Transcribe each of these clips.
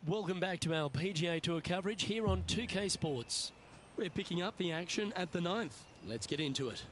Welcome back to our PGA Tour coverage here on 2K Sports. We're picking up the action at the 9th. Let's get into it.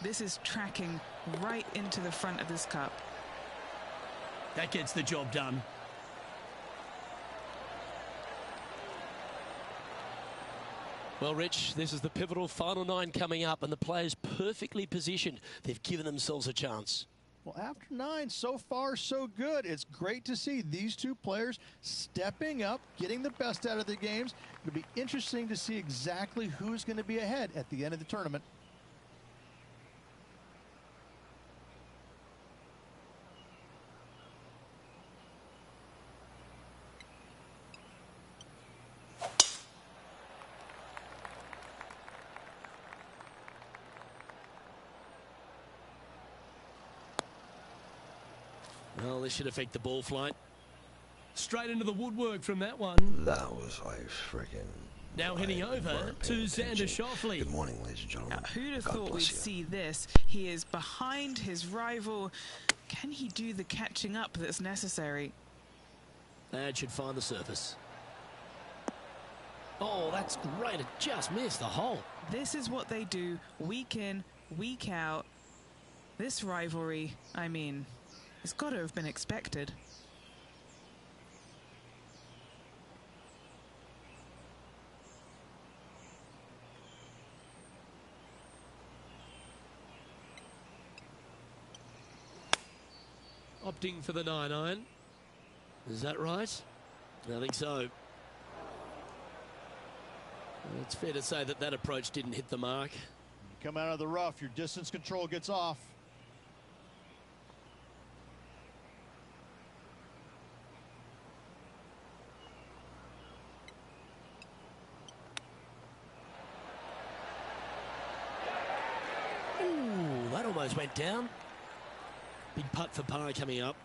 This is tracking right into the front of this cup. That gets the job done. Well, Rich, this is the pivotal final 9 coming up, and the players perfectly positioned. They've given themselves a chance. Well, after 9, so far so good. It's great to see these two players stepping up, getting the best out of the games. It'll be interesting to see exactly who's going to be ahead at the end of the tournament. Well, this should affect the ball flight. Straight into the woodwork from that one. That was like freaking. Now heading over to Xander Schauffele. Good morning, ladies and gentlemen. Who'd have God thought we'd bless you. see this? He is behind his rival. Can he do the catching up that's necessary? That should find the surface. Oh, that's great. It just missed the hole. This is what they do week in, week out. This rivalry, I mean, it's got to have been expected. Opting for the 9-iron. Is that right? I think so. It's fair to say that that approach didn't hit the mark. You come out of the rough, your distance control gets off. Ooh, that almost went down. Big putt for par coming up.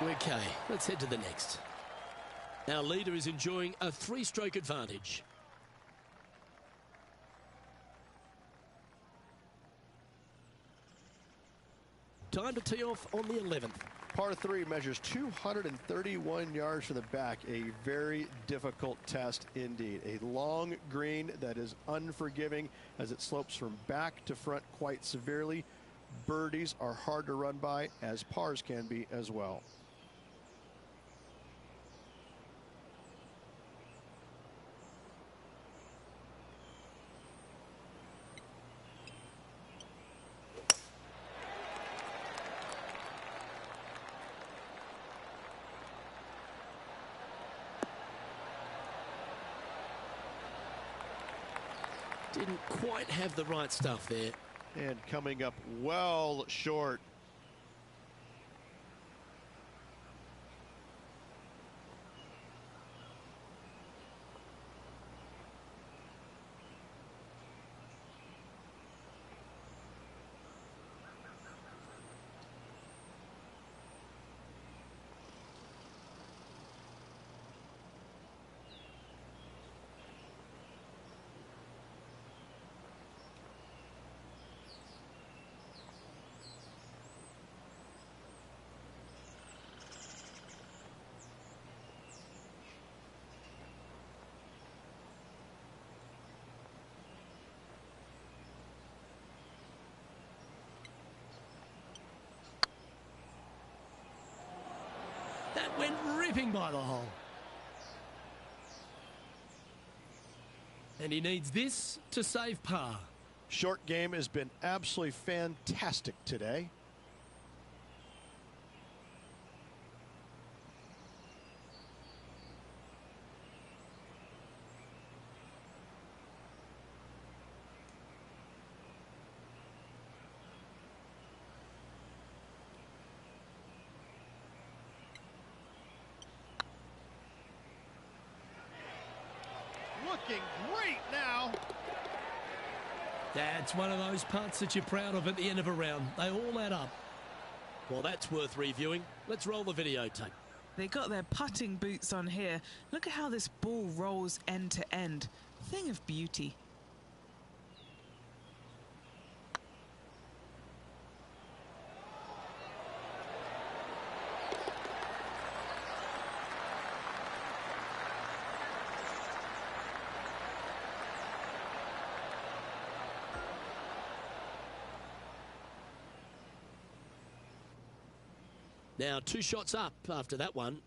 Okay, let's head to the next. Our leader is enjoying a 3-stroke advantage. Time to tee off on the 11th. Par 3 measures 231 yards from the back. A very difficult test indeed. A long green that is unforgiving as it slopes from back to front quite severely. Birdies are hard to run by, as pars can be as well. Didn't quite have the right stuff there. And coming up well short. That went ripping by the hole. And he needs this to save par. Short game has been absolutely fantastic today. Looking great now. That's one of those putts that you're proud of at the end of a round. They all add up. Well, that's worth reviewing. Let's roll the videotape. They got their putting boots on here. Look at how this ball rolls end to end. Thing of beauty. Now 2 shots up after that one.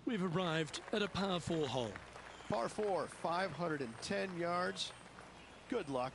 We've arrived at a par 4 hole. Par 4, 510 yards. Good luck.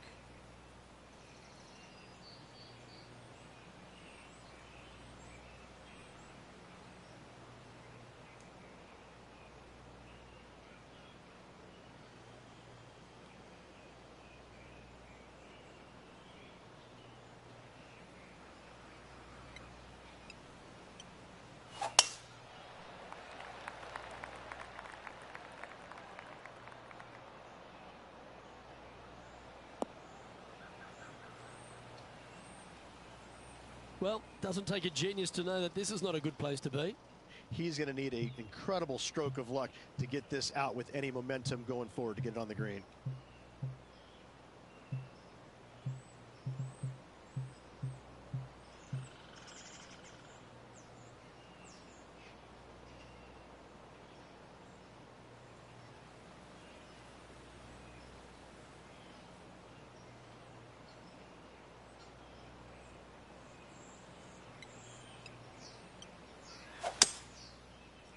Well, doesn't take a genius to know that this is not a good place to be. He's going to need an incredible stroke of luck to get this out with any momentum going forward to get it on the green.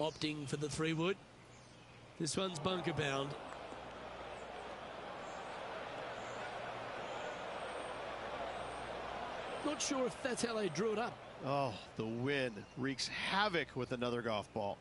Opting for the 3-wood. This one's bunker bound. Not sure if that's how they drew it up. Oh, the wind wreaks havoc with another golf ball.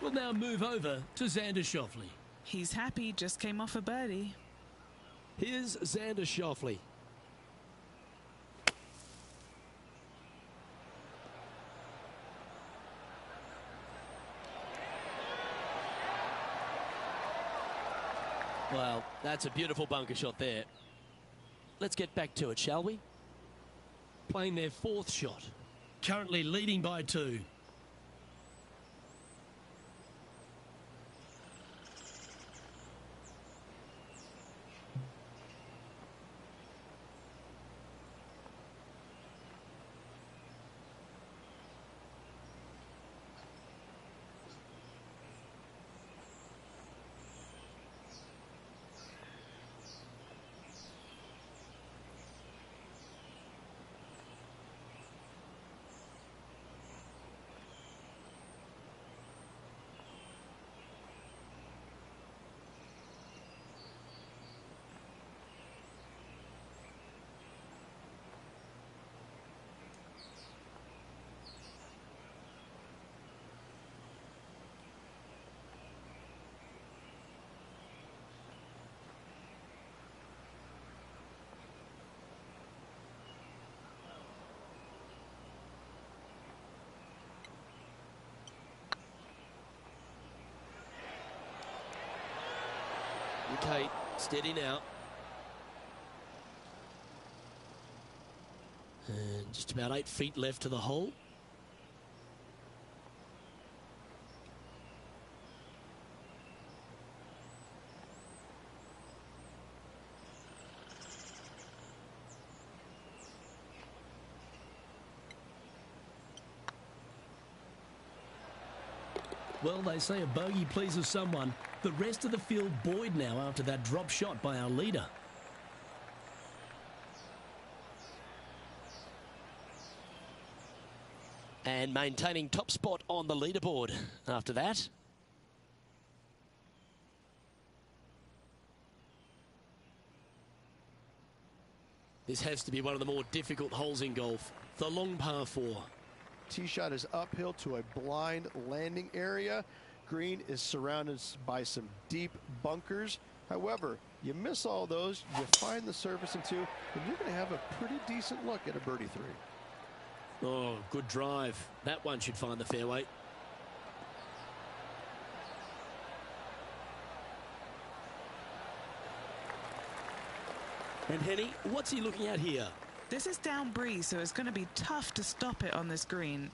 We'll now move over to Xander Schauffele. He's happy, just came off a birdie. Here's Xander Schauffele. Well, that's a beautiful bunker shot there. Let's get back to it, shall we? Playing their 4th shot. Currently leading by 2. Okay, steady now. And just about 8 feet left to the hole. Well, they say a bogey pleases someone. The rest of the field buoyed now after that drop shot by our leader. And maintaining top spot on the leaderboard after that. This has to be one of the more difficult holes in golf. The long par 4. Tee shot is uphill to a blind landing area. Green is surrounded by some deep bunkers. However, you miss all those, you find the surface in 2, and you're going to have a pretty decent look at a birdie 3. Oh, good drive. That one should find the fairway. And Henny, what's he looking at here? This is down breeze, so it's going to be tough to stop it on this green.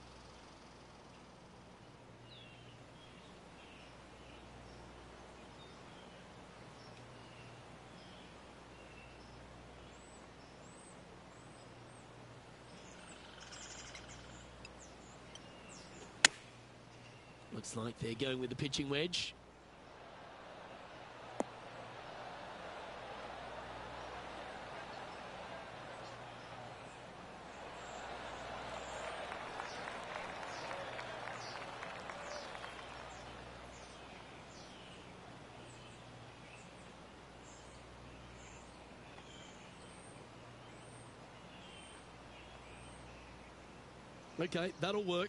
Looks like they're going with the pitching wedge. Okay, that'll work.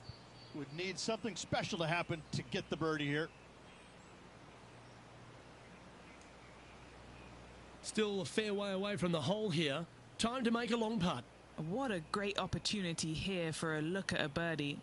Would need something special to happen to get the birdie here. Still a fair way away from the hole here. Time to make a long putt. What a great opportunity here for a look at a birdie.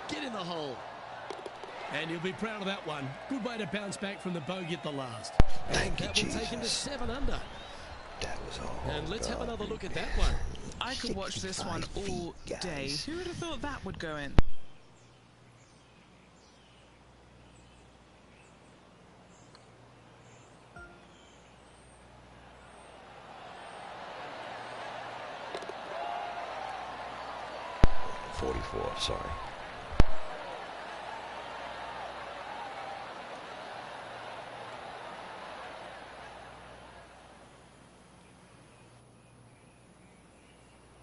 Get in the hole. And he'll be proud of that one. Good way to bounce back from the bogey at the last. Thank you, that will take him to 7 under. That was all. And let's have another look at that one. I could watch this one all day. Who would have thought that would go in? Sorry.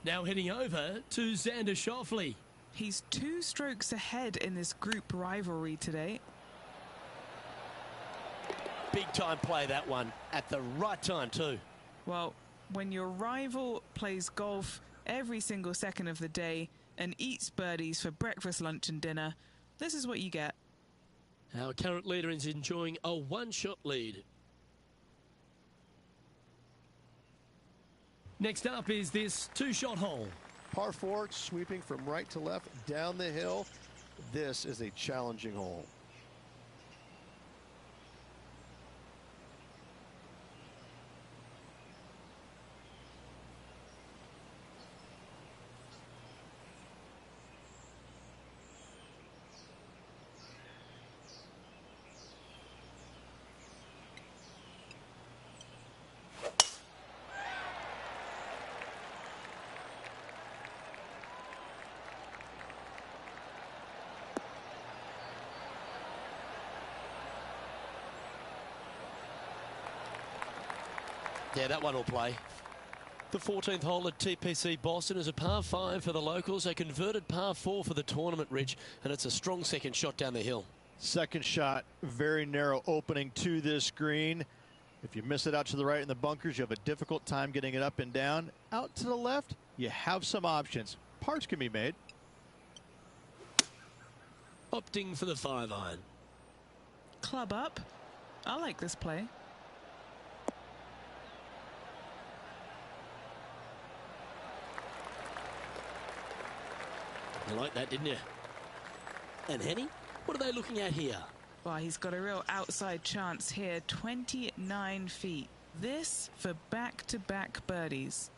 Now heading over to Xander Schauffele. He's 2 strokes ahead in this group rivalry today. Big time play, that one. At the right time too. Well, when your rival plays golf every single second of the day and eats birdies for breakfast, lunch and dinner, this is what you get. Our current leader is enjoying a 1-shot lead. Next up is this 2-shot hole. Par 4, sweeping from right to left down the hill. This is a challenging hole. Yeah, that one will play. The 14th hole at TPC Boston is a par 5 for the locals, a converted par 4 for the tournament, Rich, and it's a strong second shot down the hill. Second shot, very narrow opening to this green. If you miss it out to the right in the bunkers, you have a difficult time getting it up and down. Out to the left, you have some options. Pars can be made. Opting for the 5-iron. Club up. I like this play. You like that, didn't you? And Henny, what are they looking at here? Well, he's got a real outside chance here. 29 feet. This for back-to-back birdies.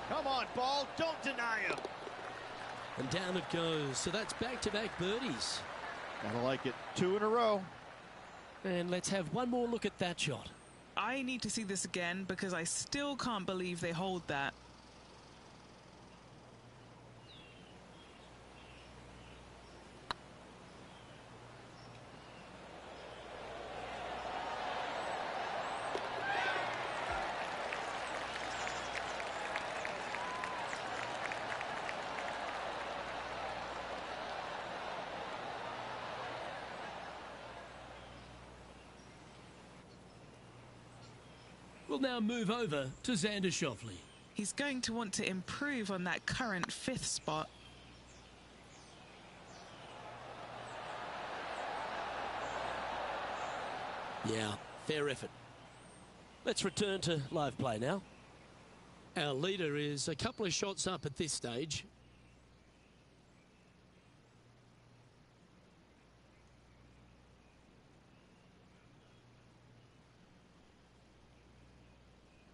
Come on, ball. Don't deny him. And down it goes. So that's back-to-back birdies. Gotta like it. 2 in a row. And let's have one more look at that shot. I need to see this again because I still can't believe they hold that. We'll now move over to Xander Schauffele. He's going to want to improve on that current 5th spot. Yeah, fair effort. Let's return to live play now. Our leader is a couple of shots up at this stage.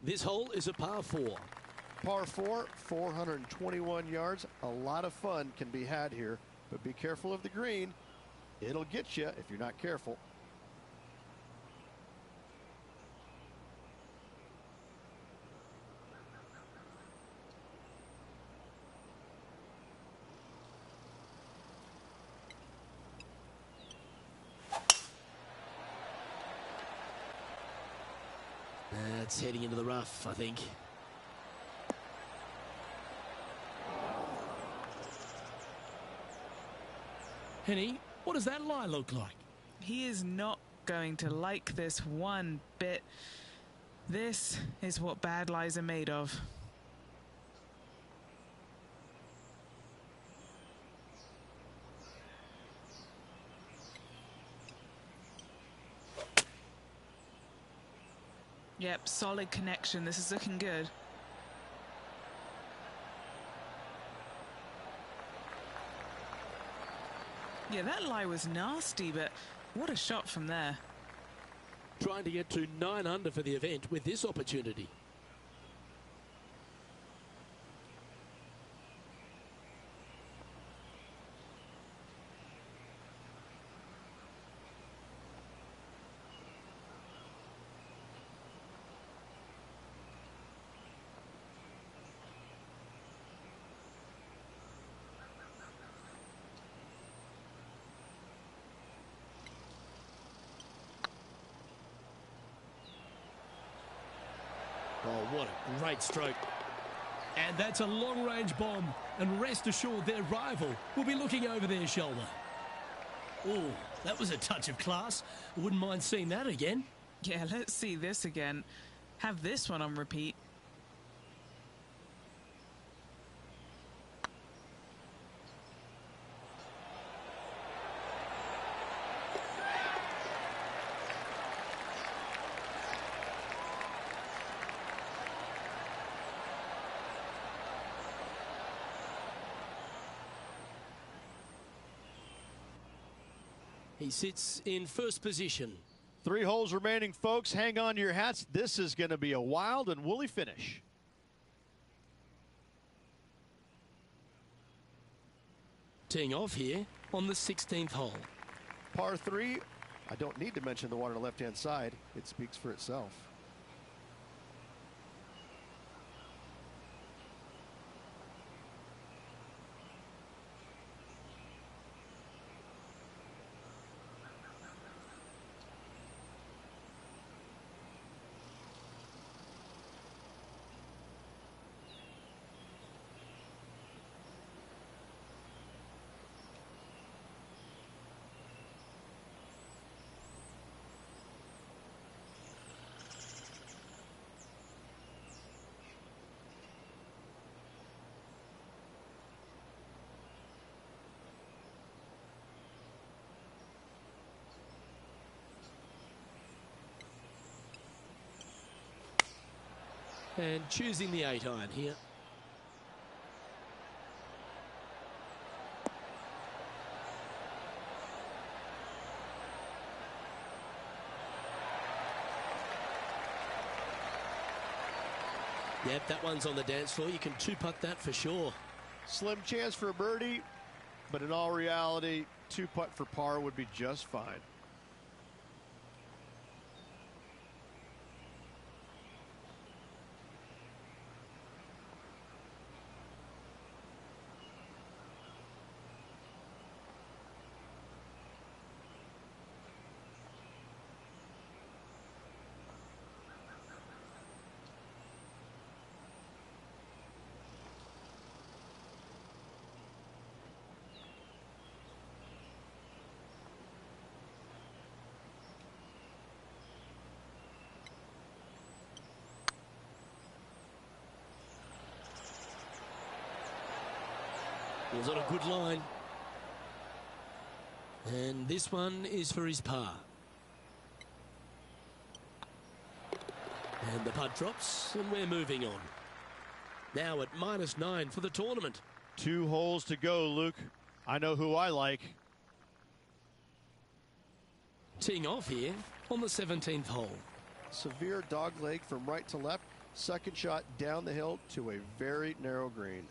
This hole is a par 4. Par 4, 421 yards. A lot of fun can be had here, but be careful of the green. It'll get you if you're not careful. That's heading into the rough, I think. Henny, what does that lie look like? He is not going to like this one bit. This is what bad lies are made of. Yep, solid connection. This is looking good. Yeah, that lie was nasty, but what a shot from there. Trying to get to 9 under for the event with this opportunity. Oh, what a great stroke. And that's a long-range bomb. And rest assured their rival will be looking over their shoulder. Oh, that was a touch of class. Wouldn't mind seeing that again. Yeah, let's see this again. Have this one on repeat. He sits in first position. 3 holes remaining, folks. Hang on to your hats. This is going to be a wild and woolly finish. Teeing off here on the 16th hole. Par 3, I don't need to mention the one on the left-hand side. It speaks for itself. And choosing the 8-iron here. Yep, that one's on the dance floor. You can two-putt that for sure. Slim chance for a birdie, but in all reality, two-putt for par would be just fine. Was on a good line. And this one is for his par. And the putt drops, and we're moving on. Now at -9 for the tournament. 2 holes to go, Luke. I know who I like. Teeing off here on the 17th hole. Severe dog leg from right to left. Second shot down the hill to a very narrow green.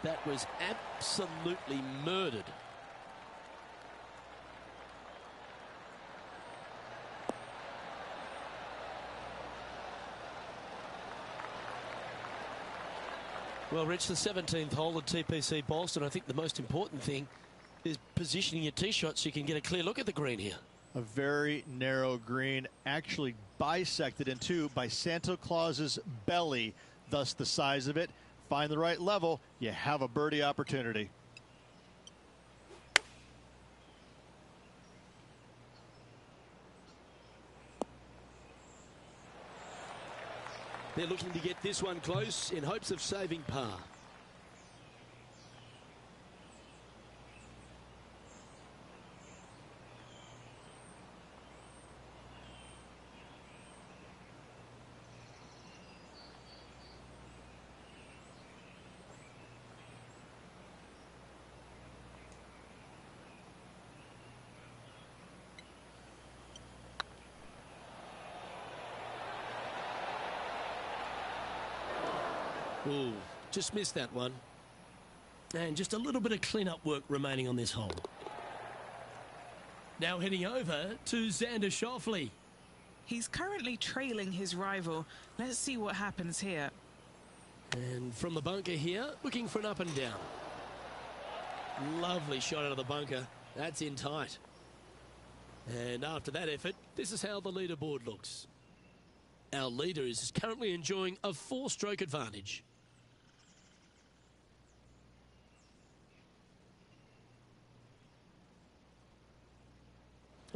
That was absolutely murdered. Well, Rich, the 17th hole at TPC Boston, I think the most important thing is positioning your tee shot so you can get a clear look at the green here. A very narrow green, actually bisected in two by Santa Claus's belly, thus the size of it. Find the right level, you have a birdie opportunity. They're looking to get this one close in hopes of saving par. Ooh, just missed that one. And just a little bit of clean-up work remaining on this hole. Now heading over to Xander Schauffele. He's currently trailing his rival. Let's see what happens here. And from the bunker here, looking for an up and down. Lovely shot out of the bunker. That's in tight. And after that effort, this is how the leaderboard looks. Our leader is currently enjoying a 4-stroke advantage.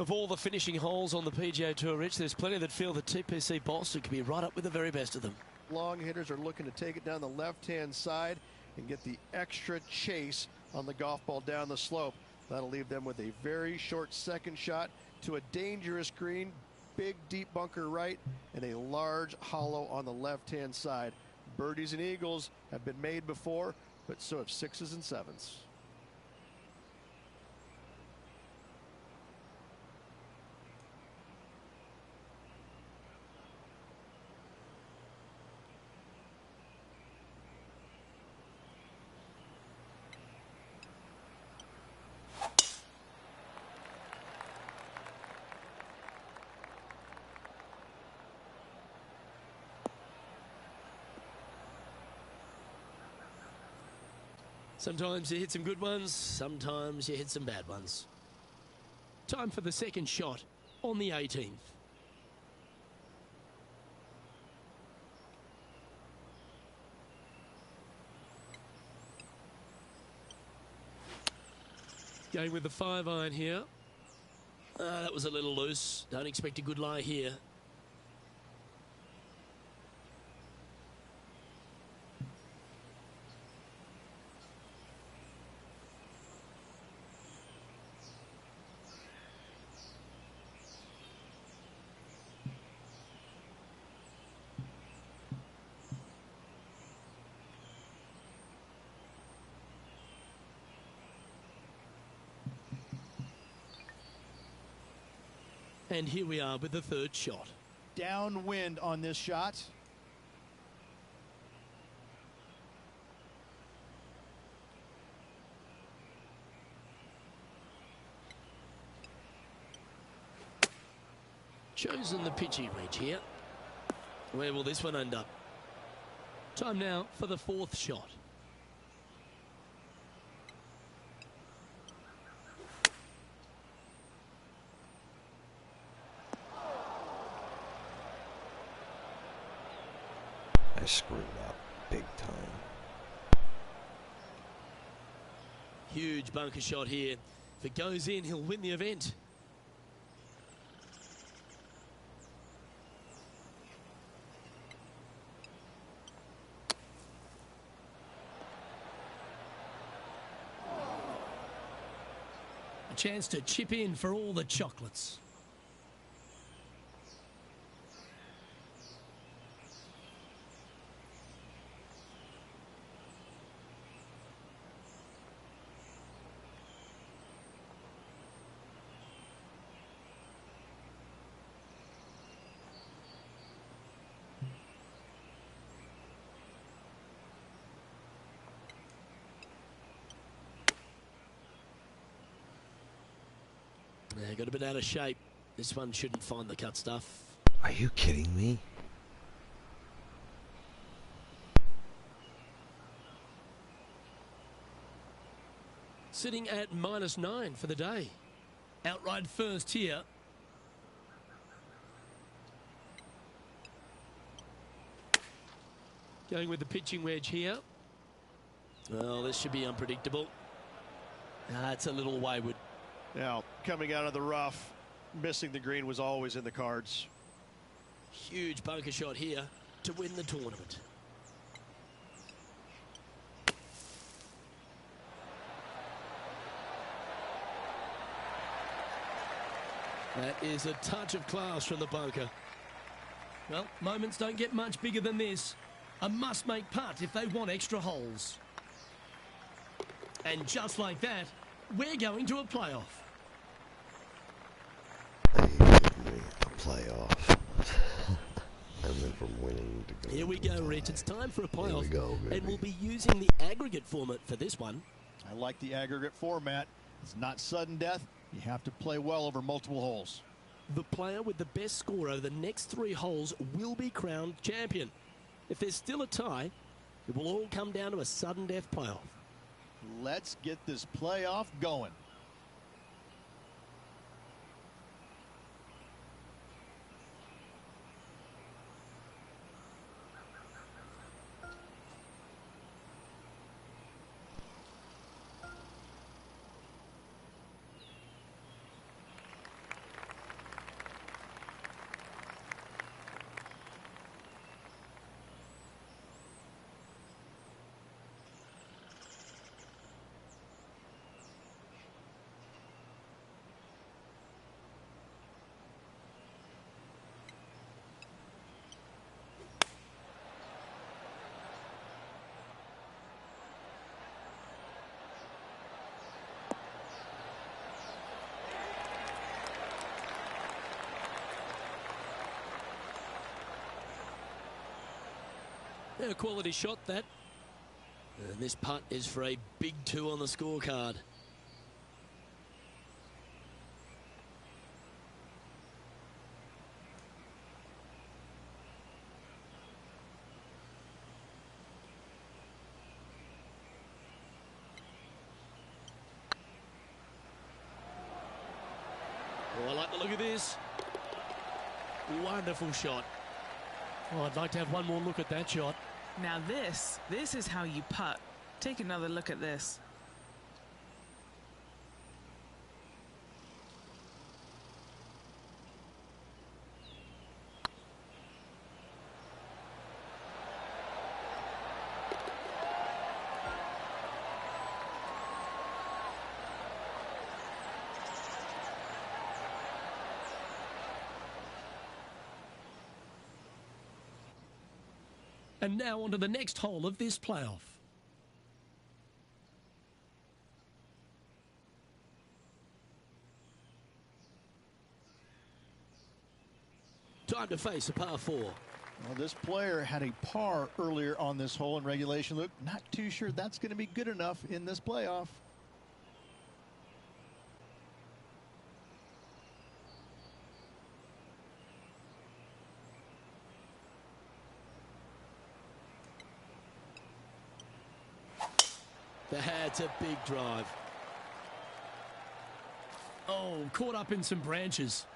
Of all the finishing holes on the PGA Tour, Rich, there's plenty that feel that TPC Boston could be right up with the very best of them. Long hitters are looking to take it down the left-hand side and get the extra chase on the golf ball down the slope. That'll leave them with a very short second shot to a dangerous green, big deep bunker right, and a large hollow on the left-hand side. Birdies and eagles have been made before, but so have sixes and sevens. Sometimes you hit some good ones, sometimes you hit some bad ones. Time for the second shot on the 18th. Going with the 5-iron here. That was a little loose. Don't expect a good lie here. And here we are with the third shot. Downwind on this shot. Chosen the pitching wedge here. Where will this one end up? Time now for the fourth shot. I screwed up big time. Huge bunker shot here. If it goes in, he'll win the event. A chance to chip in for all the chocolates. Yeah, got a bit out of shape. This one shouldn't find the cut stuff. Are you kidding me? Sitting at -9 for the day. Outright first here. Going with the pitching wedge here. Well, this should be unpredictable. It's a little wayward. Now, coming out of the rough, missing the green was always in the cards. Huge bunker shot here to win the tournament. That is a touch of class from the bunker. Well, moments don't get much bigger than this. A must-make putt if they want extra holes. And just like that, we're going to a playoff. Are you kidding me? A playoff. I went from winning to going. Here we go, Rich. It's time for a playoff. Here we go, baby. And we'll be using the aggregate format for this one. I like the aggregate format. It's not sudden death. You have to play well over multiple holes. The player with the best score over the next 3 holes will be crowned champion. If there's still a tie, it will all come down to a sudden death playoff. Let's get this playoff going. A quality shot, that. And this putt is for a big 2 on the scorecard. Oh, I like the look of this. Wonderful shot. Oh, I'd like to have one more look at that shot. Now this is how you putt. Take another look at this. And now on to the next hole of this playoff. Time to face a par 4. Well, this player had a par earlier on this hole in regulation. Luke, not too sure that's going to be good enough in this playoff. That's a big drive. Oh, caught up in some branches.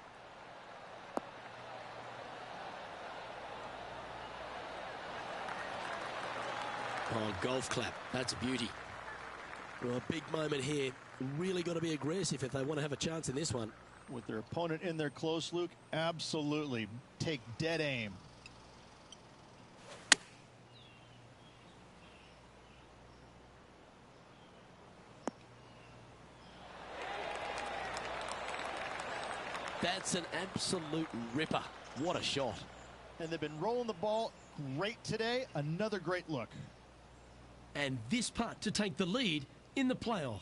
Oh, golf clap. That's a beauty. Well, a big moment here. Really got to be aggressive if they want to have a chance in this one. With their opponent in there close, Luke, absolutely take dead aim. That's an absolute ripper. What a shot. And they've been rolling the ball great today. Another great look. And this putt to take the lead in the playoff.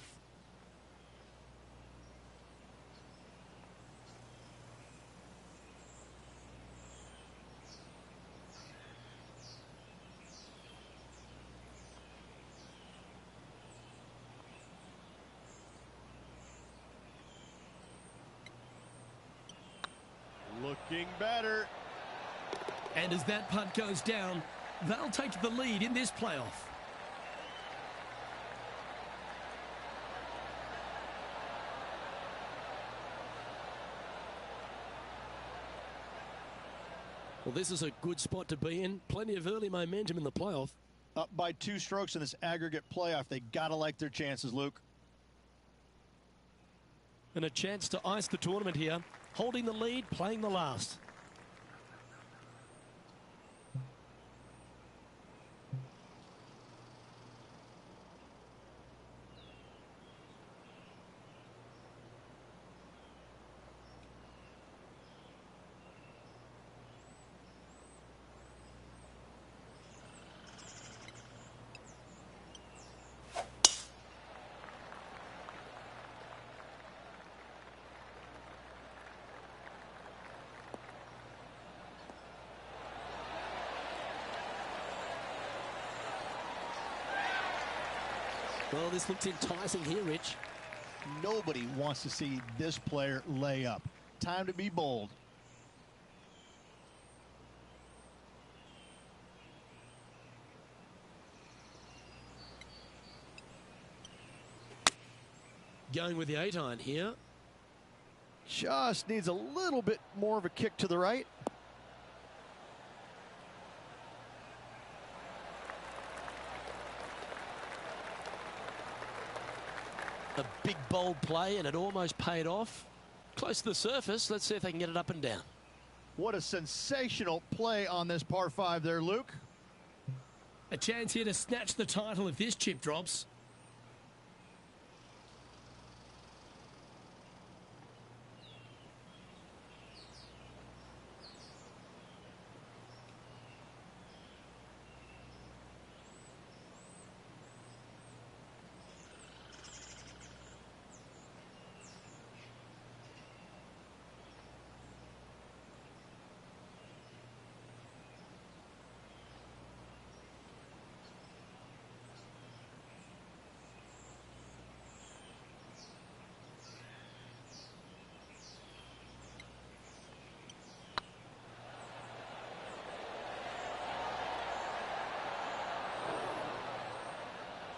Looking better. And as that putt goes down, they'll take the lead in this playoff. Well, this is a good spot to be in. Plenty of early momentum in the playoff. Up by 2 strokes in this aggregate playoff. They got to like their chances, Luke. And a chance to ice the tournament here. Holding the lead, playing the last. Well, this looks enticing here, Rich. Nobody wants to see this player lay up. Time to be bold. Going with the 8-iron here. Just needs a little bit more of a kick to the right. A big bold play, and it almost paid off. Close to the surface. Let's see if they can get it up and down. What a sensational play on this par 5 there, Luke. A chance here to snatch the title if this chip drops.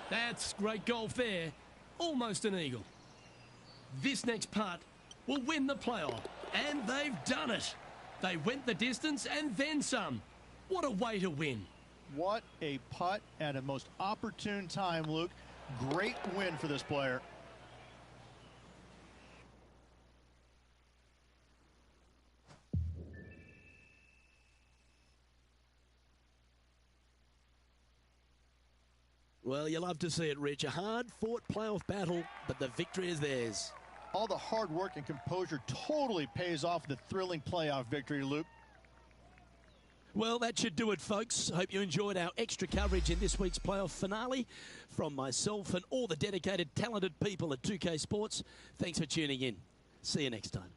That's great golf there. Almost an eagle. This next putt will win the playoff. And they've done it. They went the distance and then some. What a way to win. What a putt at a most opportune time, Luke. Great win for this player. Well, you love to see it, Rich. A hard-fought playoff battle, but the victory is theirs. All the hard work and composure totally pays off the thrilling playoff victory, Luke. Well, that should do it, folks. Hope you enjoyed our extra coverage in this week's playoff finale. From myself and all the dedicated, talented people at 2K Sports, thanks for tuning in. See you next time.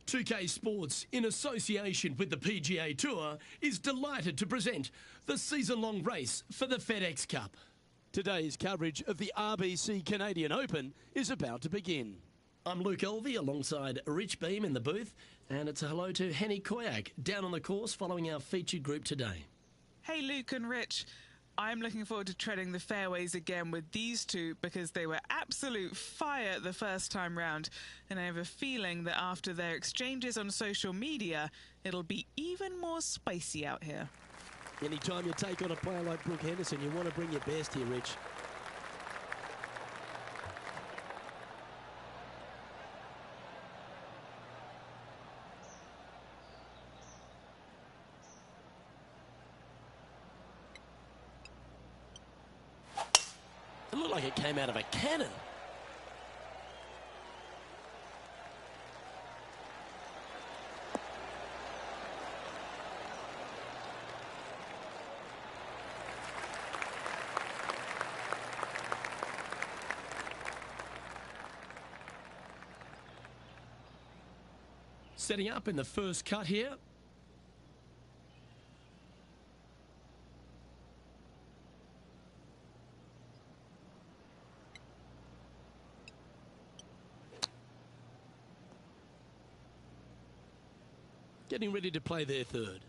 2K Sports, in association with the PGA Tour, is delighted to present the season-long race for the FedEx Cup. Today's coverage of the RBC Canadian Open is about to begin. I'm Luke Elvey alongside Rich Beam in the booth, and it's a hello to Henny Koyak down on the course following our featured group today. Hey Luke and Rich, I'm looking forward to treading the fairways again with these two because they were absolute fire the first time round, and I have a feeling that after their exchanges on social media, it'll be even more spicy out here. Anytime you take on a player like Brooke Henderson, you want to bring your best here, Rich. It looked like it came out of a cannon. Setting up in the first cut here. Getting ready to play their third.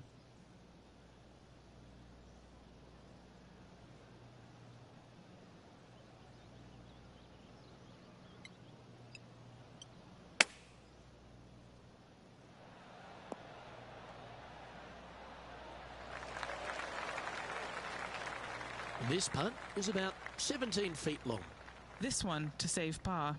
This putt is about 17 feet long. This one to save par.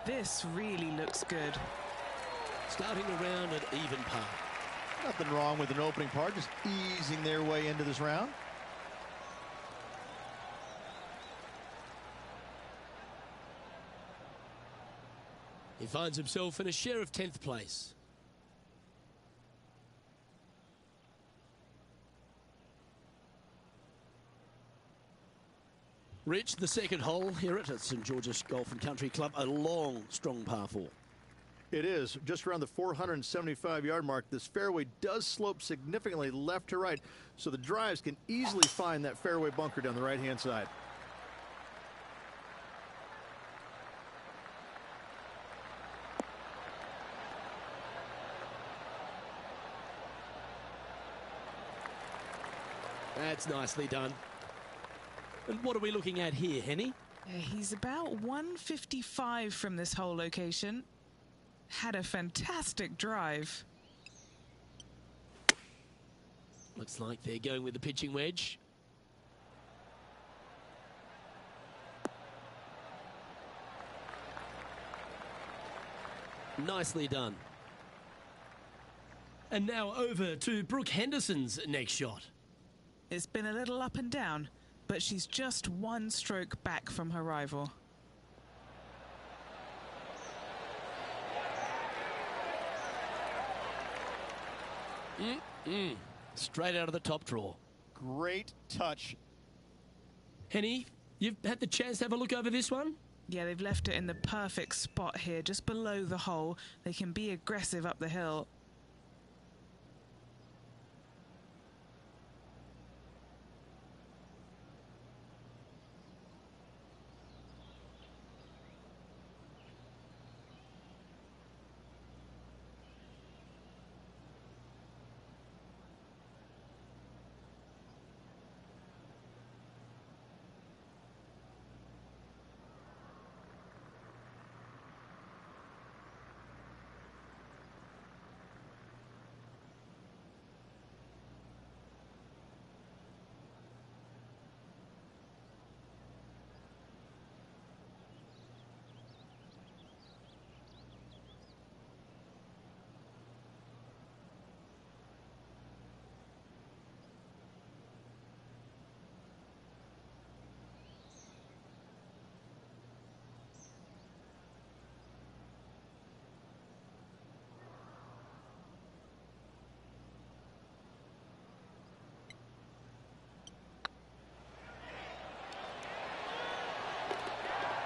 This really looks good. Starting the round at even par. Nothing wrong with an opening par, just easing their way into this round. He finds himself in a share of 10th place. Rich, the second hole here at St George's Golf and Country Club, a long, strong par 4. It is just around the 475-yard mark. This fairway does slope significantly left to right, so the drives can easily find that fairway bunker down the right-hand side. That's nicely done. And what are we looking at here, Henny? He's about 155 from this hole location. Had a fantastic drive. Looks like they're going with the pitching wedge. Nicely done. And now over to Brooke Henderson's next shot. It's been a little up and down, but she's just one stroke back from her rival. Straight out of the top draw. Great touch. Henny, you've had the chance to have a look over this one? Yeah, they've left it in the perfect spot here, just below the hole. They can be aggressive up the hill.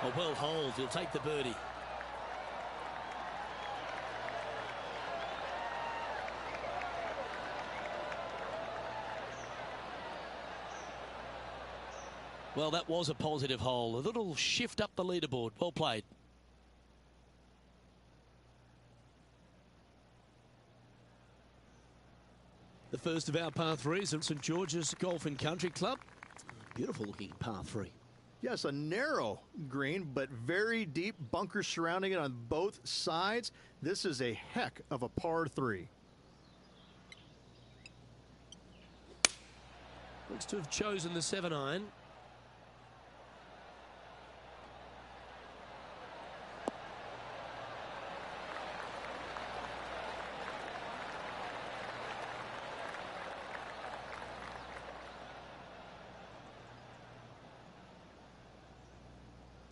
A well hold. He'll take the birdie. Well, that was a positive hole. A little shift up the leaderboard. Well played. The first of our par threes at St George's Golf and Country Club. Beautiful looking par three. Yes, a narrow green, but very deep bunkers surrounding it on both sides. This is a heck of a par three. Looks to have chosen the 7-iron.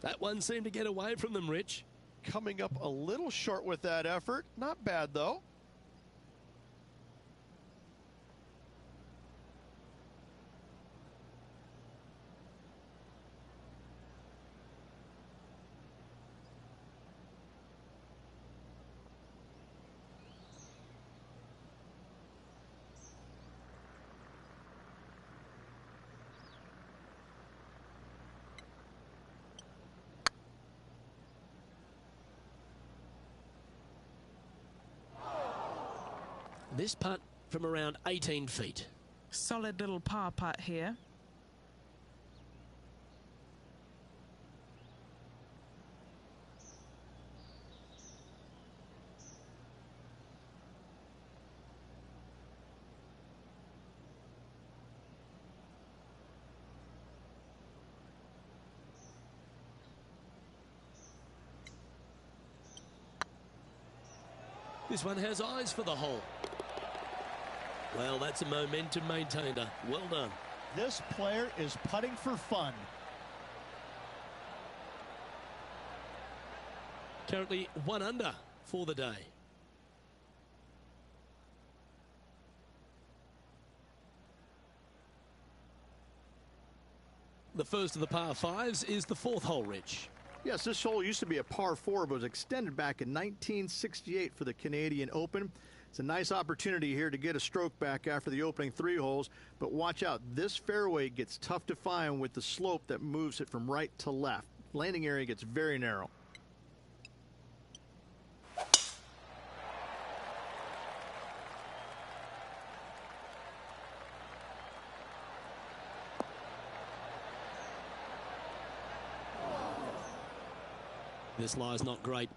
That one seemed to get away from them, Rich. Coming up a little short with that effort. Not bad, though. This putt from around 18 feet. Solid little par putt here. This one has eyes for the hole. Well, that's a momentum maintainer. Well done. This player is putting for fun. Currently 1 under for the day. The first of the par fives is the 4th hole, Rich. Yes, this hole used to be a par 4, but was extended back in 1968 for the Canadian Open. It's a nice opportunity here to get a stroke back after the opening 3 holes, but watch out. This fairway gets tough to find with the slope that moves it from right to left. Landing area gets very narrow. This lie's not great.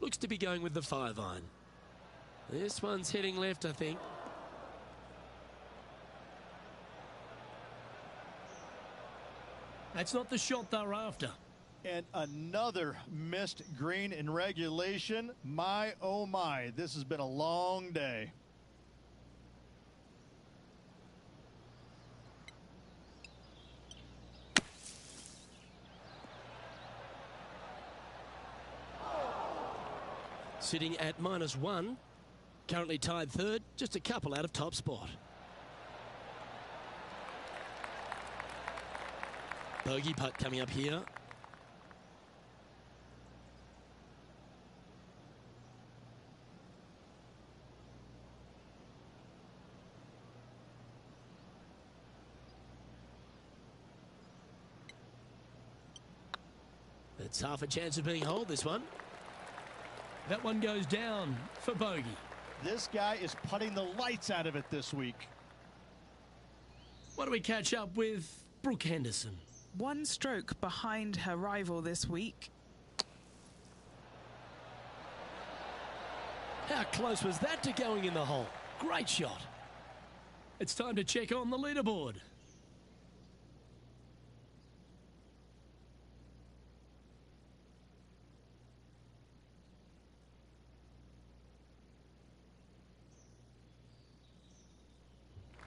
Looks to be going with the 5-iron. This one's heading left, I think. That's not the shot they're after. And another missed green in regulation. My, oh my, this has been a long day. Sitting at -1. Currently tied 3rd, just a couple out of top spot. Bogey putt coming up here. It's half a chance of being holed, this one. That one goes down for bogey. This guy is putting the lights out of it this week. What do we catch up with Brooke Henderson? 1 stroke behind her rival this week. How close was that to going in the hole? Great shot. It's time to check on the leaderboard.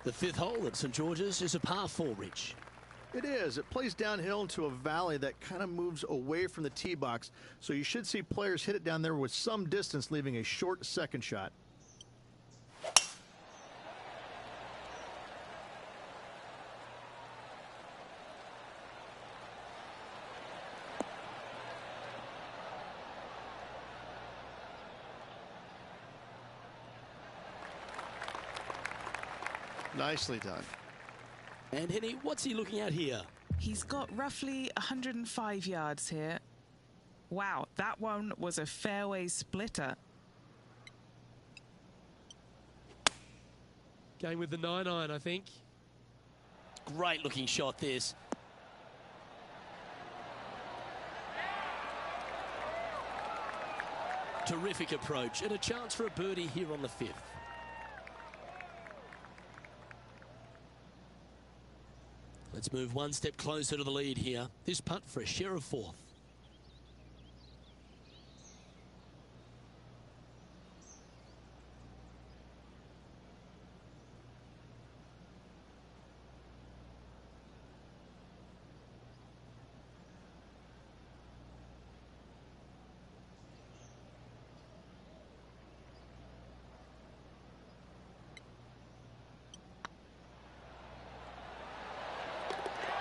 The fifth hole at St George's is a par 4, Rich. It is. It plays downhill into a valley that kind of moves away from the tee box, so you should see players hit it down there with some distance, leaving a short second shot. Nicely done. And Henny, what's he looking at here? He's got roughly 105 yards here. Wow, that one was a fairway splitter. Going with the 9-iron, I think. Great looking shot, this. Terrific approach and a chance for a birdie here on the 5th. Let's move one step closer to the lead here. This putt for a share of 4th.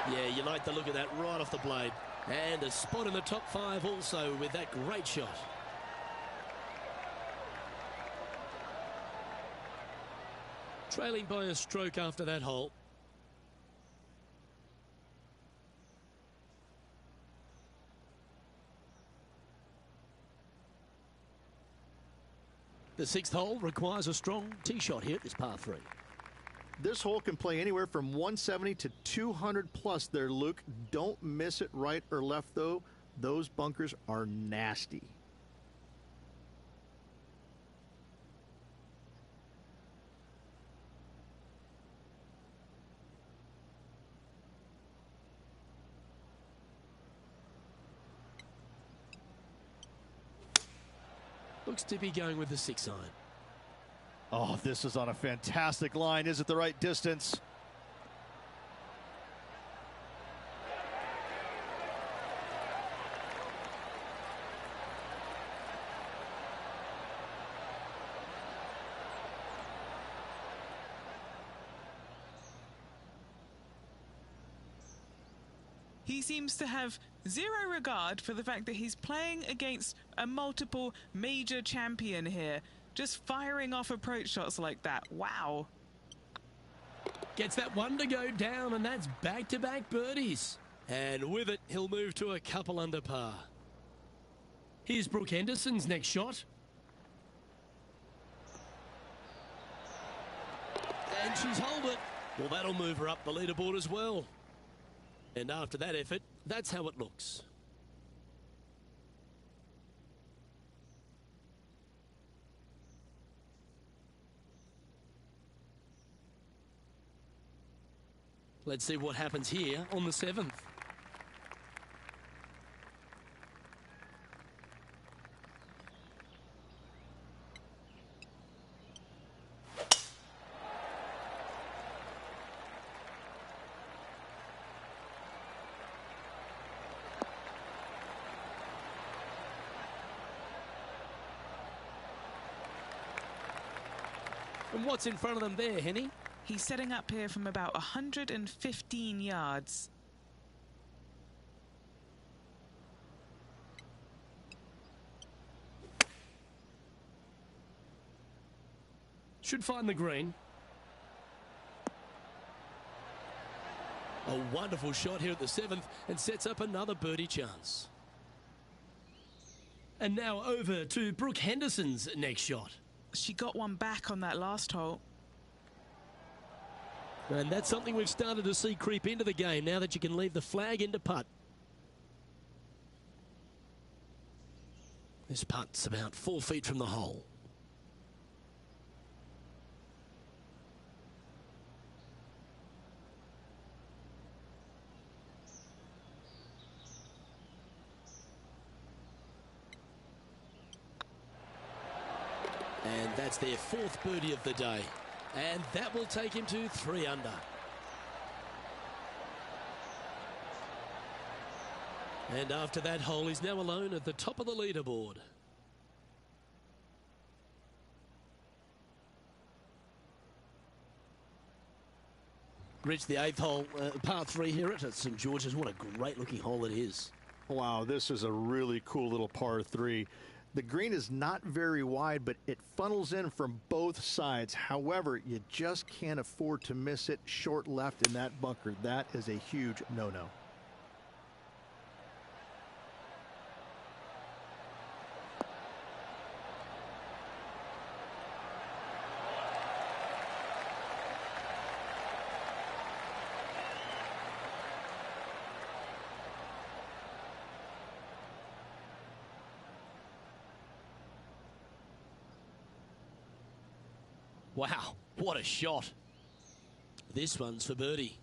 Yeah, you like the look of that right off the blade. And a spot in the top 5 also with that great shot. Trailing by a stroke after that hole. The 6th hole requires a strong tee shot here at this par 3. This hole can play anywhere from 170 to 200 plus there, Luke. Don't miss it right or left, though. Those bunkers are nasty. Looks to be going with the 6-iron. Oh, this is on a fantastic line. Is it the right distance? He seems to have zero regard for the fact that he's playing against a multiple major champion here. Just firing off approach shots like that. Wow. Gets that one to go down, and that's back-to-back birdies. And with it, he'll move to a couple under par. Here's Brooke Henderson's next shot. And she's holed it. Well, that'll move her up the leaderboard as well. And after that effort, that's how it looks. Let's see what happens here on the 7th. And what's in front of them there, Henny? He's setting up here from about 115 yards. Should find the green. A wonderful shot here at the 7th and sets up another birdie chance. And now over to Brooke Henderson's next shot. She got one back on that last hole. And that's something we've started to see creep into the game now that you can leave the flag into putt. This putt's about 4 feet from the hole. And that's their 4th birdie of the day. And that will take him to 3 under. And after that hole, he's now alone at the top of the leaderboard. Reached the 8th hole, par 3 here at St George's. What a great looking hole it is. Wow, this is a really cool little par 3. The green is not very wide, but it funnels in from both sides. However, you just can't afford to miss it short left in that bunker. That is a huge no-no. Wow, what a shot. This one's for birdie.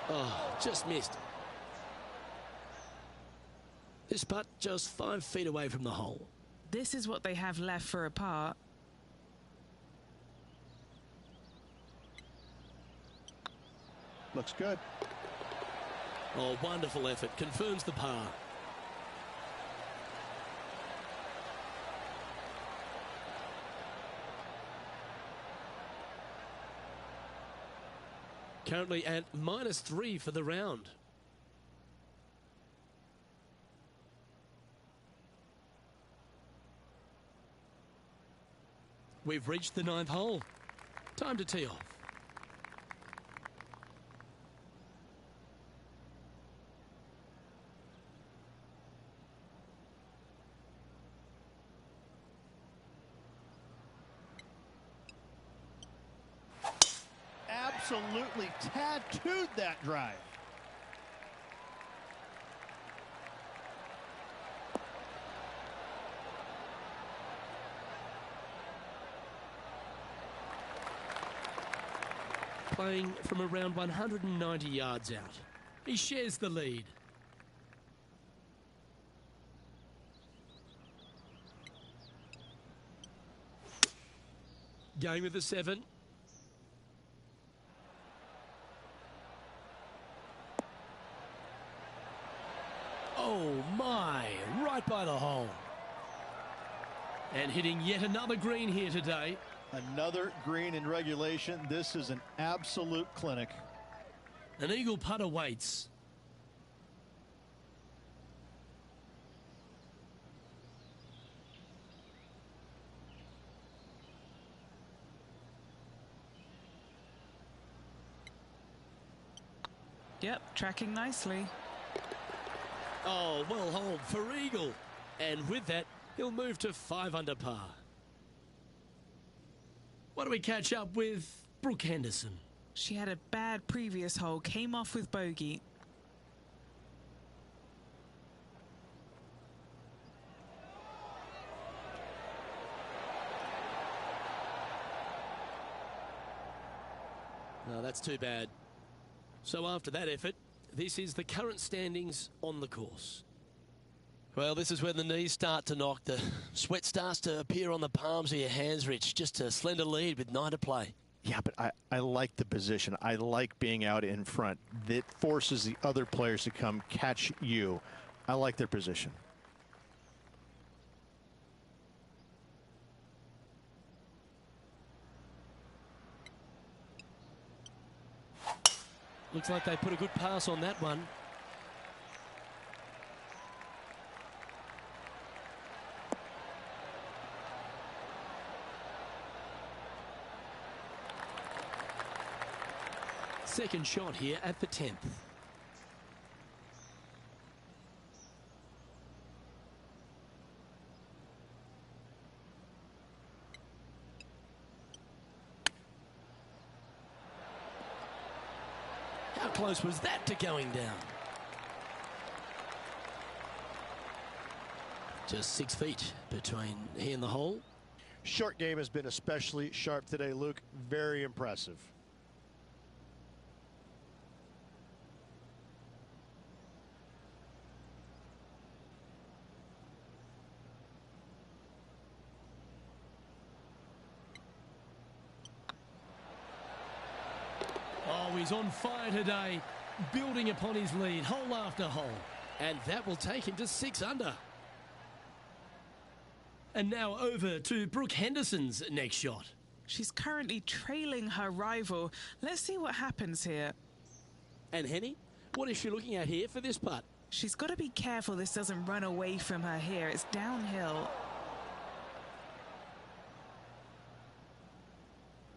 Oh, just missed. This putt just 5 feet away from the hole. This is what they have left for a par. Looks good. Oh, wonderful effort. Confirms the par. Currently at -3 for the round. We've reached the 9th hole. Time to tee off. Absolutely tattooed that drive. Playing from around 190 yards out. He shares the lead. Going with the 7. Oh my, right by the hole. And hitting yet another green here today. Another green in regulation. This is an absolute clinic. An eagle putt awaits. Yep, tracking nicely. Oh, well holed for eagle. And with that, he'll move to 5 under par. Why don't we catch up with Brooke Henderson? She had a bad previous hole, came off with bogey. No, that's too bad. So after that effort, this is the current standings on the course. Well, this is when the knees start to knock. The sweat starts to appear on the palms of your hands, Rich. Just a slender lead with 9 to play. Yeah, but I like the position. I like being out in front. That forces the other players to come catch you. I like their position. Looks like they put a good pass on that one. Second shot here at the 10th. close was that to going down? Just 6 feet between he and the hole. Short game has been especially sharp today, Luke. Very impressive. Oh, he's on fire today, building upon his lead, hole after hole. And that will take him to 6 under. And now over to Brooke Henderson's next shot. She's currently trailing her rival. Let's see what happens here. And Henny, what is she looking at here for this putt? She's got to be careful this doesn't run away from her here. It's downhill.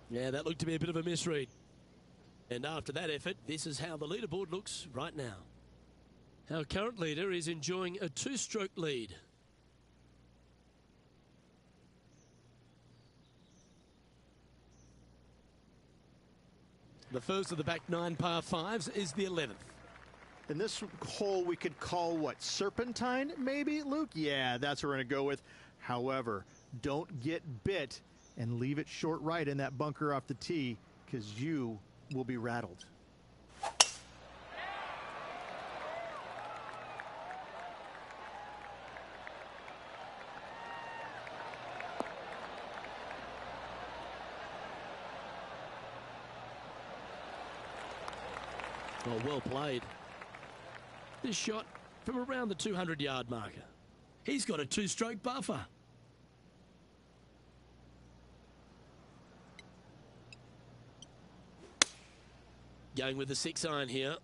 Yeah, that looked to be a bit of a misread. And after that effort, this is how the leaderboard looks right now. Our current leader is enjoying a 2-stroke lead. The first of the back 9 par 5s is the 11th. In this hole, we could call what, serpentine, maybe, Luke? Yeah, that's what we're going to go with. However, don't get bit and leave it short right in that bunker off the tee, because you will be rattled. Oh, well played. This shot from around the 200-yard marker. He's got a 2-stroke buffer. Going with the 6-iron here.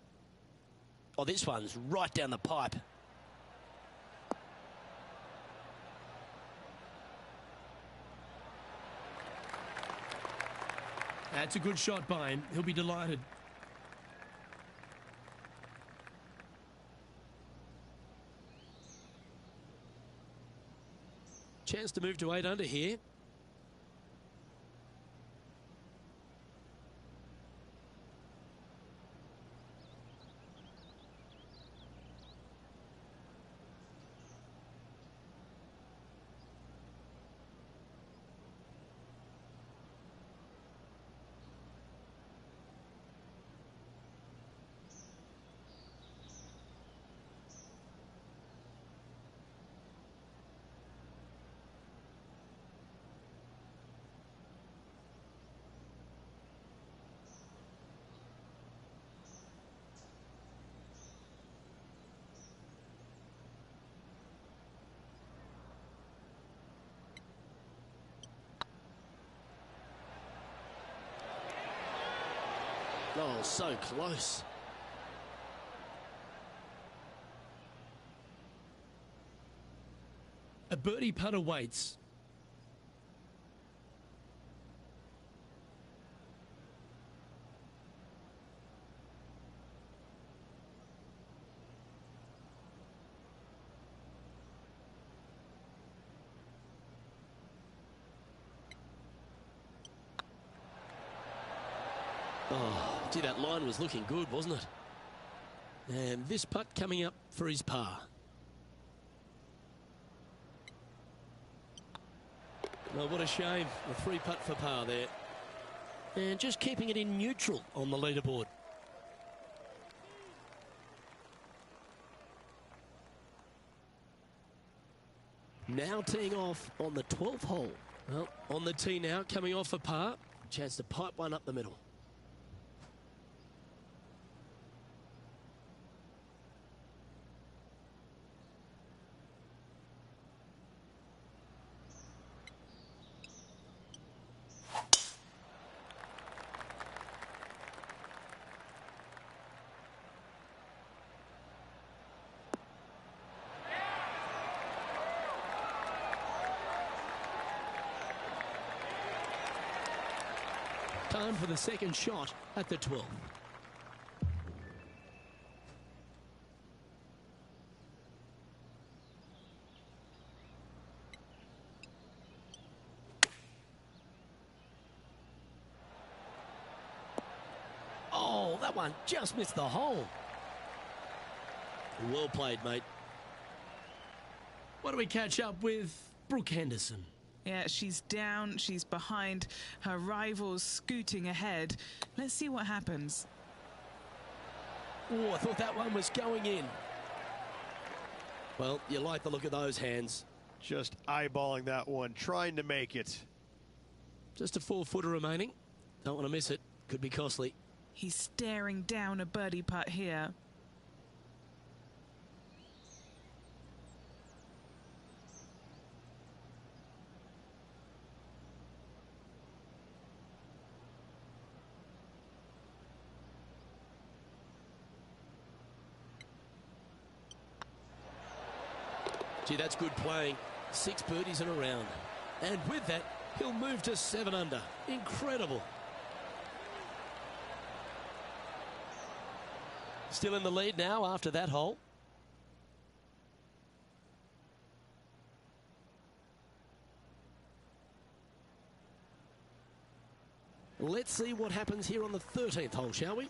Oh, this one's right down the pipe. That's a good shot by him. He'll be delighted. Chance to move to 8 under here. Oh, so close. A birdie putt awaits. Oh, gee, that line was looking good, wasn't it? And this putt coming up for his par. Oh, what a shame. A 3 putt for par there. And just keeping it in neutral on the leaderboard. Now teeing off on the 12th hole. Well, on the tee now, coming off for par. Chance to pipe one up the middle. Time for the second shot at the 12th. Oh, Oh, that one just missed the hole. Well played, mate. What do we catch up with Brooke Henderson? Yeah, she's down, she's behind, her rival's scooting ahead. Let's see what happens. Oh, I thought that one was going in. Well, you like the look of those hands. Just eyeballing that one, trying to make it. Just a 4-footer remaining. Don't want to miss it. Could be costly. He's staring down a birdie putt here. Gee, that's good playing. 6 birdies in a round. And with that, he'll move to 7 under. Incredible. Still in the lead now after that hole. Let's see what happens here on the 13th hole, shall we?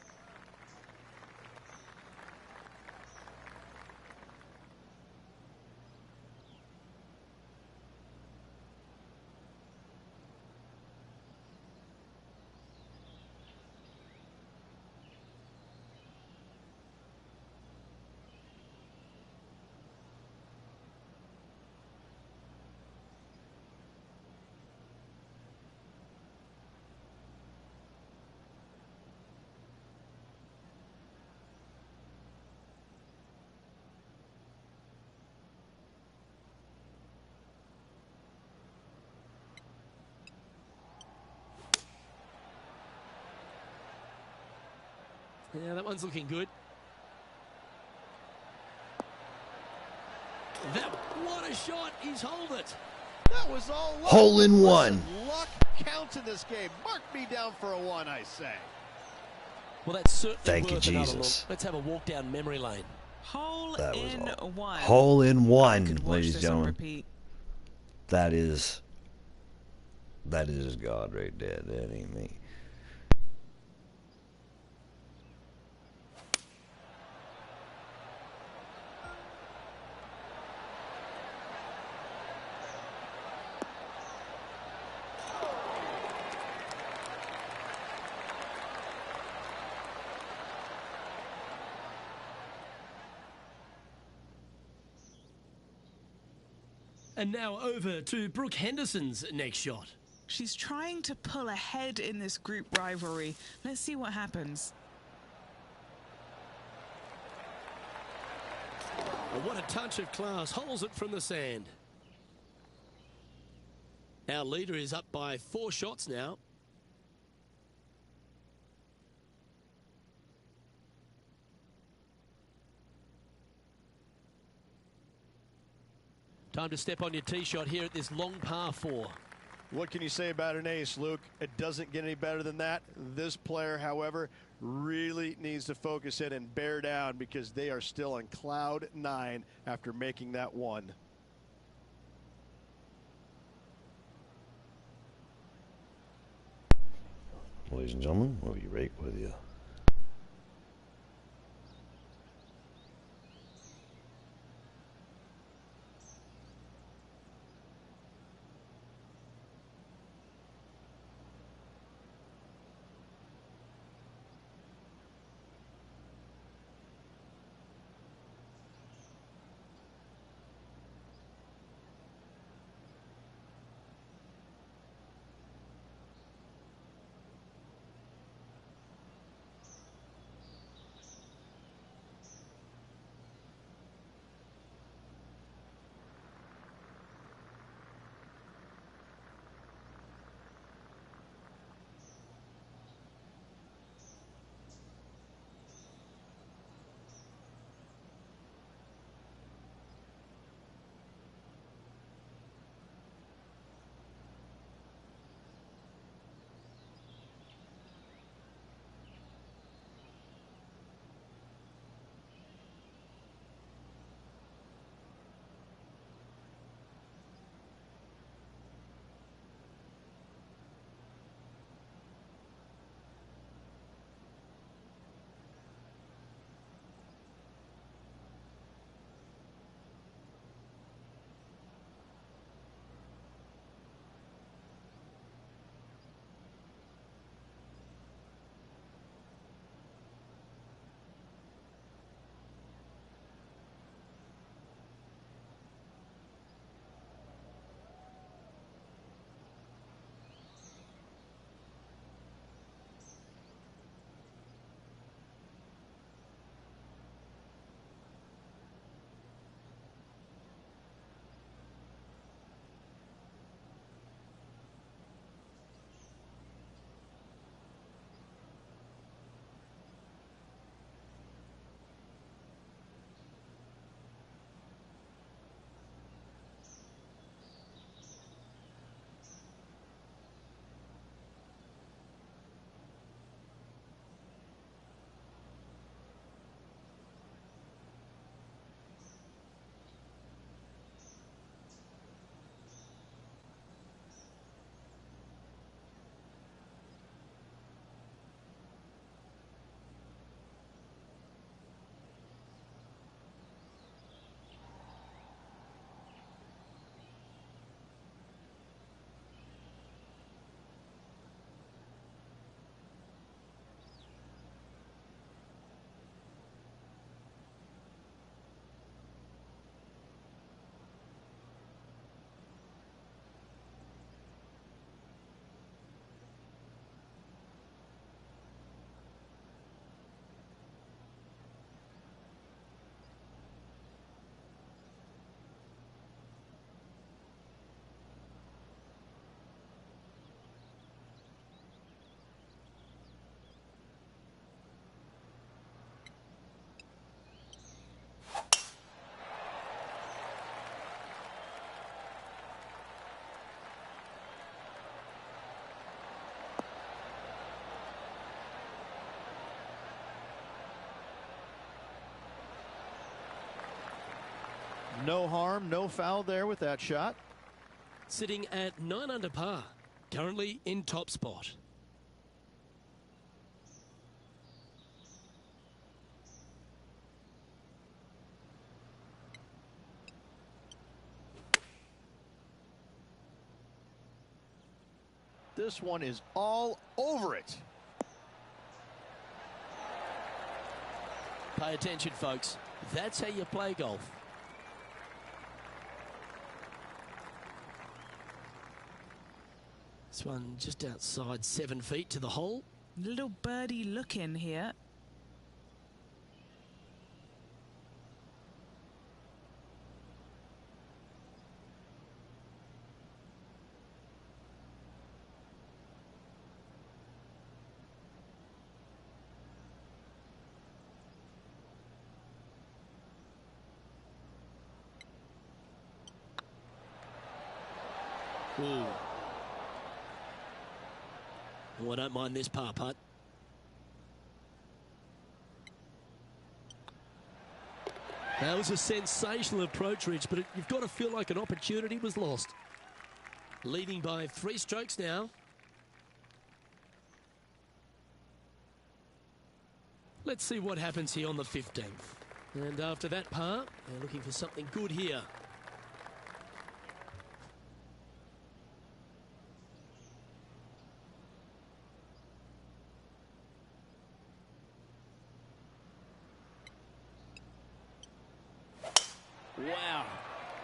Yeah, that one's looking good. What a shot. He's holed it. That was all luck. Hole in one. Listen, luck counts in this game. Mark me down for a 1, I say. Well, that's certainly Thank you, worth another Jesus. look. Let's have a walk down memory lane. Hole That was in all. one. Hole in I one, could watch ladies and this on gentlemen. repeat. That is God right there. That ain't me. And now over to Brooke Henderson's next shot. She's trying to pull ahead in this group rivalry. Let's see what happens. Oh, what a touch of class. Holds it from the sand. Our leader is up by 4 shots now. Time to step on your tee shot here at this long par 4. What can you say about an ace, Luke? It doesn't get any better than that. This player, however, really needs to focus in and bear down because they are still on cloud 9 after making that 1. Ladies and gentlemen, we'll be right with you. No harm, no foul there with that shot. Sitting at 9 under par, currently in top spot. This one is all over it. Pay attention, folks. That's how you play golf. This one just outside 7 feet to the hole. Little birdie look in here. Ooh. Oh, I don't mind this par putt. That was a sensational approach, Rich, but you've got to feel like an opportunity was lost. Leading by 3 strokes now. Let's see what happens here on the 15th. And after that par, they're looking for something good here. Wow.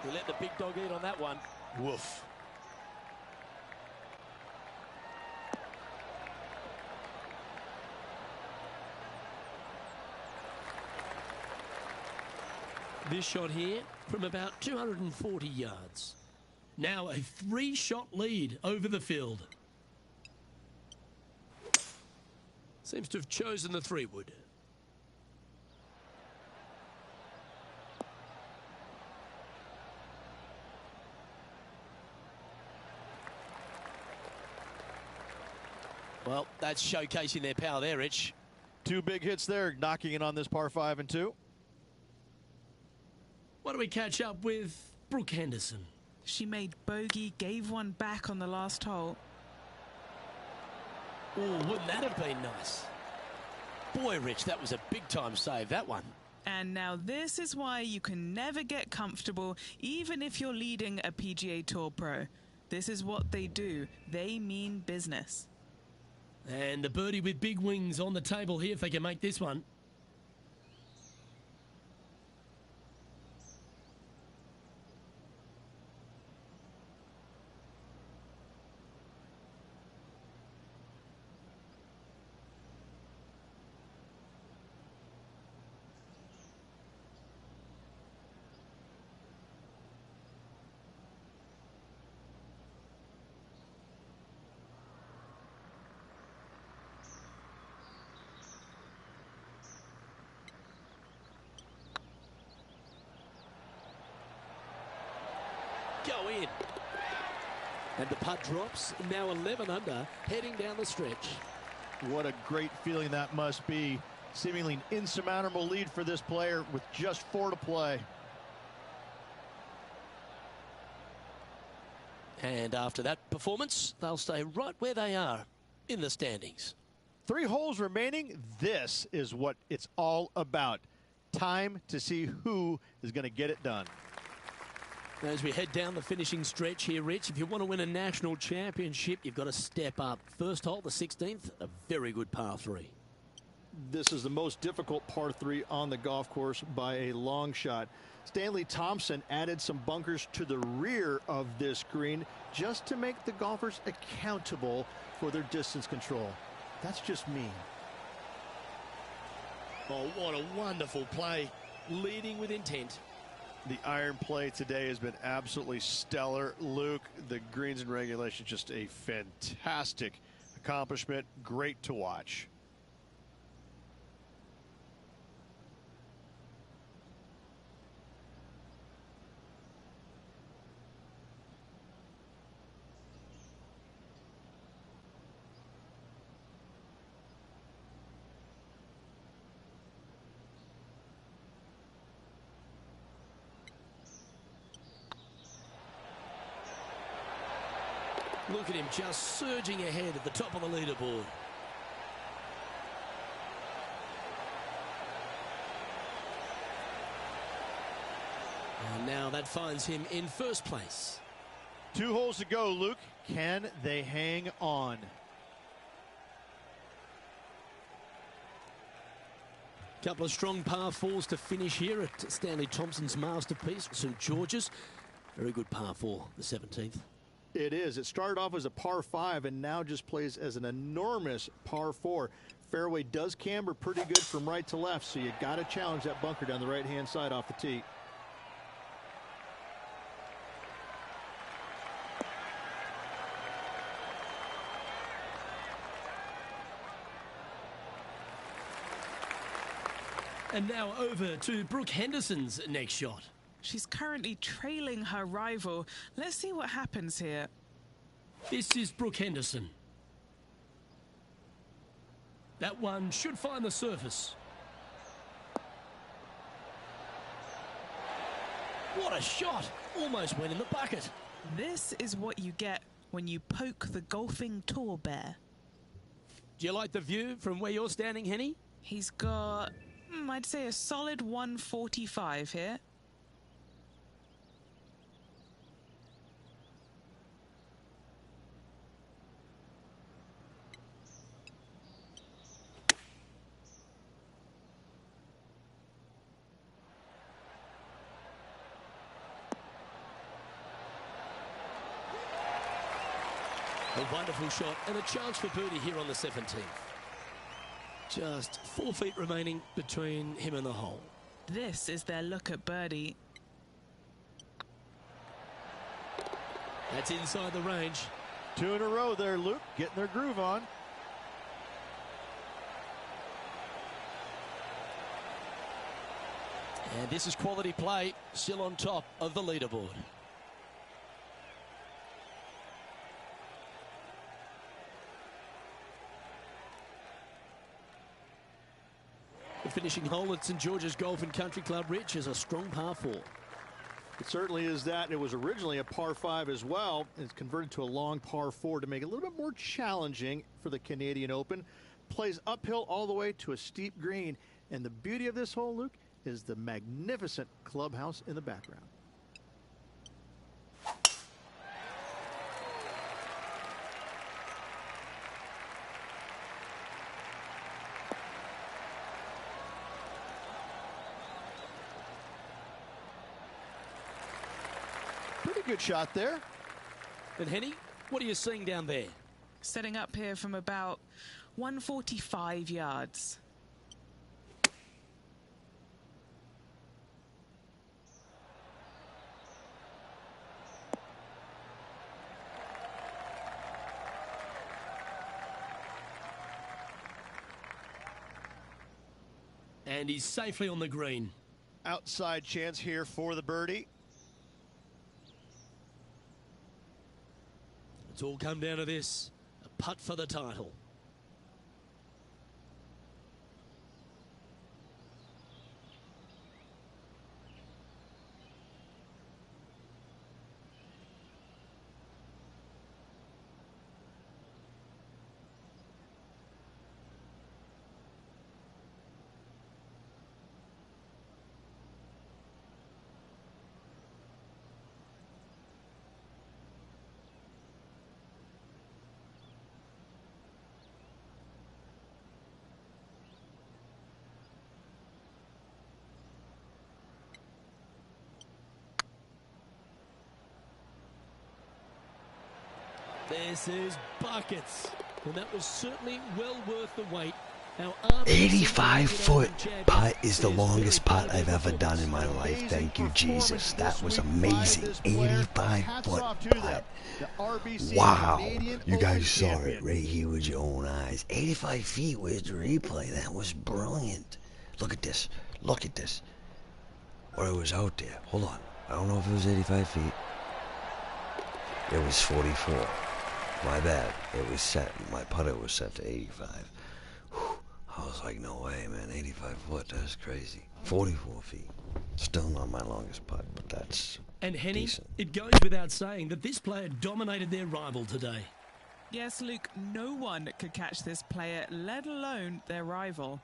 We let the big dog eat on that one. Woof. This shot here from about 240 yards. Now a 3-shot lead over the field. Seems to have chosen the 3-wood. Well, that's showcasing their power there, Rich. 2 big hits there, knocking in on this par 5 and 2. Why don't we catch up with Brooke Henderson? She made bogey, gave one back on the last hole. Oh, wouldn't that have been nice? Boy, Rich, that was a big-time save, that one. And now this is why you can never get comfortable, even if you're leading a PGA Tour pro. This is what they do. They mean business. And the birdie with big wings on the table here if they can make this one. Go in. And the putt drops, now 11 under, heading down the stretch. What a great feeling that must be. Seemingly an insurmountable lead for this player with just 4 to play. And after that performance, they'll stay right where they are in the standings. 3 holes remaining. This is what it's all about. Time to see who is going to get it done. As we head down the finishing stretch here, Rich, if you want to win a national championship, you've got to step up. First hole, the 16th, a very good par 3. This is the most difficult par 3 on the golf course by a long shot. Stanley Thompson added some bunkers to the rear of this green just to make the golfers accountable for their distance control. That's just me. Oh, what a wonderful play. Leading with intent. The iron play today has been absolutely stellar. Luke, the greens and regulation, just a fantastic accomplishment. Great to watch. Look at him just surging ahead at the top of the leaderboard. And now that finds him in first place. 2 holes to go, Luke. Can they hang on? Couple of strong par 4s to finish here at Stanley Thompson's masterpiece, St George's. Very good par 4, the 17th. It is. It started off as a par 5 and now just plays as an enormous par 4. Fairway does camber pretty good from right to left, so you got to challenge that bunker down the right-hand side off the tee. And now over to Brooke Henderson's next shot. She's currently trailing her rival. Let's see what happens here. This is Brooke Henderson. That one should find the surface. What a shot! Almost went in the bucket. This is what you get when you poke the golfing tour bear. Do you like the view from where you're standing, Henny? He's got, I'd say, a solid 145 here. A wonderful shot and a chance for birdie here on the 17th. Just 4 feet remaining between him and the hole. This is their look at birdie. That's inside the range. 2 in a row there, Luke, getting their groove on. And this is quality play, still on top of the leaderboard. The finishing hole at St George's Golf and Country Club, Rich, is a strong par 4. It certainly is that. It was originally a par 5 as well. It's converted to a long par 4 to make it a little bit more challenging for the Canadian Open. Plays uphill all the way to a steep green. And the beauty of this hole, Luke, is the magnificent clubhouse in the background. Pretty good shot there. And Henny, what are you seeing down there? Setting up here from about 145 yards. And he's safely on the green. Outside chance here for the birdie. It's all come down to this. A putt for the title. This is buckets. And that was certainly well worth the wait. 85-foot putt is the longest putt I've ever done in my life. Thank you, Jesus. That was amazing. 85-foot putt. Wow. You guys saw it right here with your own eyes. 85 feet. Where's the replay? That was brilliant. Look at this. Look at this. Or it was out there. Hold on. I don't know if it was 85 feet. It was 44. My bad. It was set. My putter was set to 85. Whew. I was like, no way, man. 85 foot. That's crazy. 44 feet. Still not my longest putt, but that's And Henny, decent. it goes without saying that this player dominated their rival today. Yes, Luke, no one could catch this player, let alone their rival.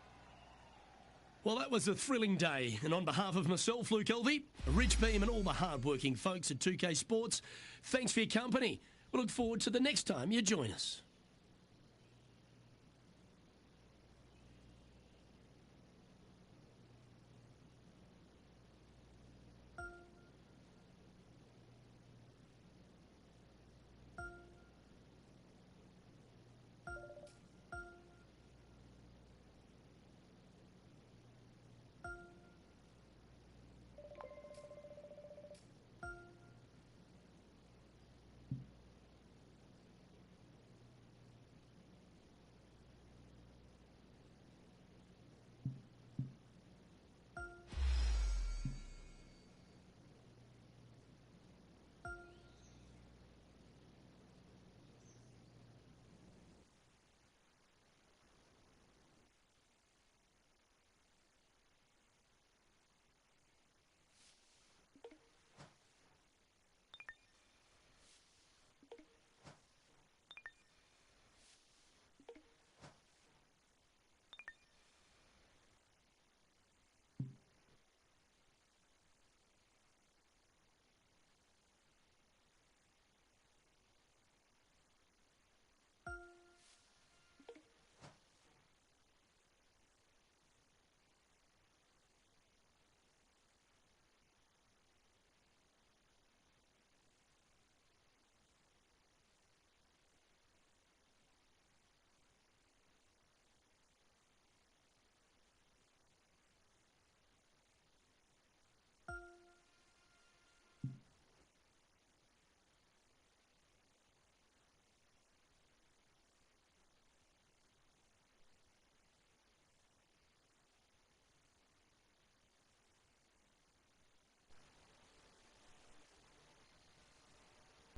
Well, that was a thrilling day. And on behalf of myself, Luke Elvey, Rich Beam and all the hard-working folks at 2K Sports, thanks for your company. We look forward to the next time you join us.